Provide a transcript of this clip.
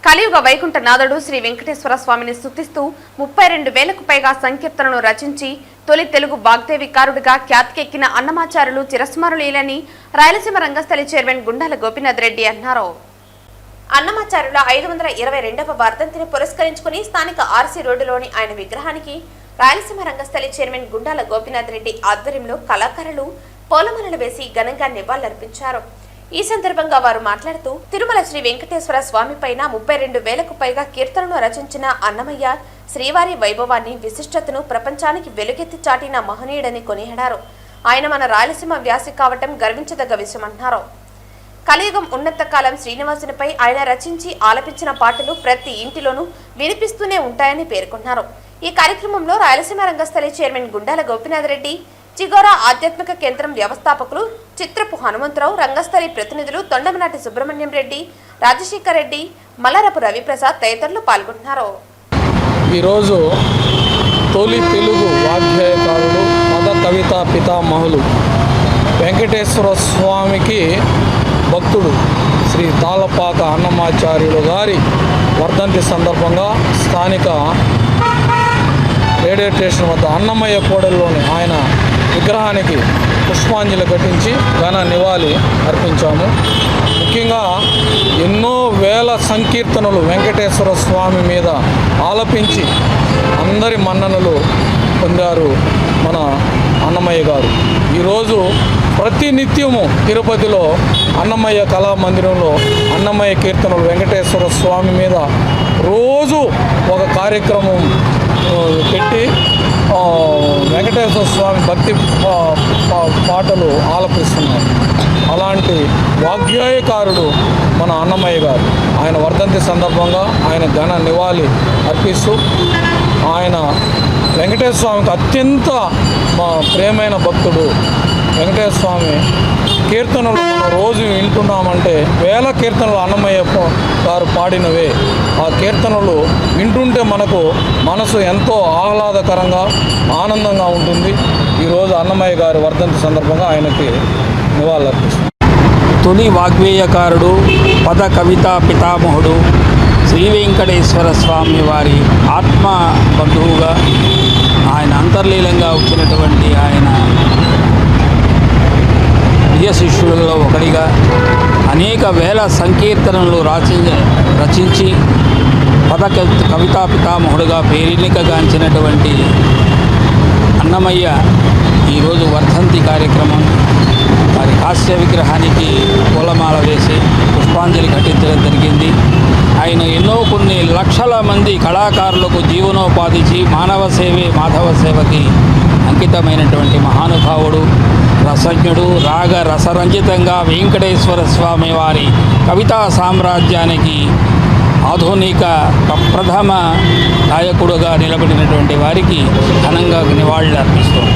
కలియుగ వైకుంఠనాథుడు శ్రీ వెంకటేశ్వర స్వామిని స్తుతిస్తూ 32,000కు పైగా సంకీర్తనను రచించి తొలి తెలుగు వాగ్దేవికారుడిగా ఖ్యాతికెక్కిన అన్నమాచారులు చిరస్మరణీయులని రాయలసీమ రంగస్థలి చైర్మన్ గుండాల గోపీనాథ్ రెడ్డి అన్నారు. అన్నమాచారుల 522వ వర్ధంతిని పురస్కరించుకుని స్థానిక ఆర్సీ రోడ్డులోని ఆయన విగ్రహానికి రాయలసీమ రంగస్థలి చైర్మన్ గుండాల గోపీనాథ్ రెడ్డి ఆధ్వర్యంలో కళాకారులు పూలమాలలు వేసి ఘనంగా నివాళులర్పించారు. ఈ సందర్భంగా వారు మాట్లాడుతూ తిరుమల శ్రీ వెంకటేశ్వర స్వామి పైన 32,000కు పైగా కీర్తనను రచించిన అన్నమయ్య శ్రీవారి వైభవాన్ని విశిష్టతను ప్రపంచానికి వెలుగెత్తి చాటిన మహనీయుడని కొనియాడారు. ఆయన మన రాయలసీమ వ్యాసి కావటం గర్వించదగ్గ విషయమన్నారు. కలియుగం ఉన్నంతకాలం శ్రీనివాసునిపై ఆయన రచించి ఆలపించిన పాటలు ప్రతి ఇంటిలోనూ వినిపిస్తూనే ఉంటాయని పేర్కొన్నారు. ఈ కార్యక్రమంలో రాయలసీమ రంగస్థలి చైర్మన్ గుండాల గోపీనాథ్ రెడ్డి, చిగోరా ఆధ్యాత్మిక కేంద్రం వ్యవస్థాపకులు చిత్రపు హనుమంతరావు, రంగస్థలి ప్రతినిధులు తొండమనాటి సుబ్రహ్మణ్యం రెడ్డి, రాజశేఖర్ రెడ్డి, మల్లారపు రవిప్రసాద్ తదితరులు పాల్గొన్నారు. ఈరోజు తొలి తెలుగు వాగ్గేయకారుడు, పద కవిత పితామహులు వెంకటేశ్వర స్వామికి భక్తుడు శ్రీ తాళపాక అన్నమాచార్యులు గారి వర్ధంతి సందర్భంగా స్థానిక రేడియో స్టేషన్ వద్ద అన్నమయ్య కోడెల్లోని ఆయన విగ్రహానికి పుష్పాంజలి ఘటించి ఘన నివాళి అర్పించాము. ముఖ్యంగా ఎన్నో వేల సంకీర్తనలు వెంకటేశ్వర స్వామి మీద ఆలపించి అందరి మన్ననలు పొందారు మన అన్నమయ్య గారు. ఈరోజు ప్రతినిత్యము తిరుపతిలో అన్నమయ్య కళామందిరంలో అన్నమయ్య కీర్తనలు వెంకటేశ్వర స్వామి మీద రోజు ఒక కార్యక్రమం పెట్టి వెంకటేశ్వర స్వామి భక్తి పాటలు ఆలపిస్తున్నారు. అలాంటి వాగ్గేయకారుడు మన అన్నమయ్య గారు. ఆయన వర్ధంతి సందర్భంగా ఆయన ఘన నివాళి అర్పిస్తూ ఆయన వెంకటేశ్వర స్వామికి అత్యంత ప్రేమైన భక్తుడు. వెంకటేశ్వర స్వామి కీర్తనలు మనం రోజు వింటున్నామంటే వేల కీర్తనలు అన్నమయ్య గారు పాడినవే. ఆ కీర్తనలు వింటుంటే మనకు మనసు ఎంతో ఆహ్లాదకరంగా ఆనందంగా ఉంటుంది. ఈరోజు అన్నమయ్య గారి వర్ధంతి సందర్భంగా ఆయనకి నివాళులర్పిస్తుంది. తొలి వాగ్వేయకారుడు, పద కవితా పితామహుడు శ్రీ వెంకటేశ్వర స్వామి వారి ఆత్మ బంధువుగా ఆయన అంతర్లీనంగా వచ్చినటువంటి ఆయన ప్రియ శిష్యులలో ఒకడిగా అనేక వేల సంకీర్తనలు రచించి పద కవితా పితామహుడుగా పేరెన్నికగాంచినటువంటి అన్నమయ్య ఈరోజు వర్ధంతి కార్యక్రమం వారి హాస్య విగ్రహానికి పూలమాల వేసి పుష్పాంజలి ఘటించడం జరిగింది. ఆయన కొన్ని లక్షల మంది కళాకారులకు జీవనోపాధి మానవ సేవే మాధవ సేవకి అంకితమైనటువంటి మహానుభావుడు, రసజ్ఞుడు. రాగ రసరంజితంగా వెంకటేశ్వర స్వామి వారి కవితా సామ్రాజ్యానికి ఆధునిక ప్రథమ గాయకుడుగా నిలబడినటువంటి వారికి ఘనంగా నివాళులు అర్పిస్తోంది.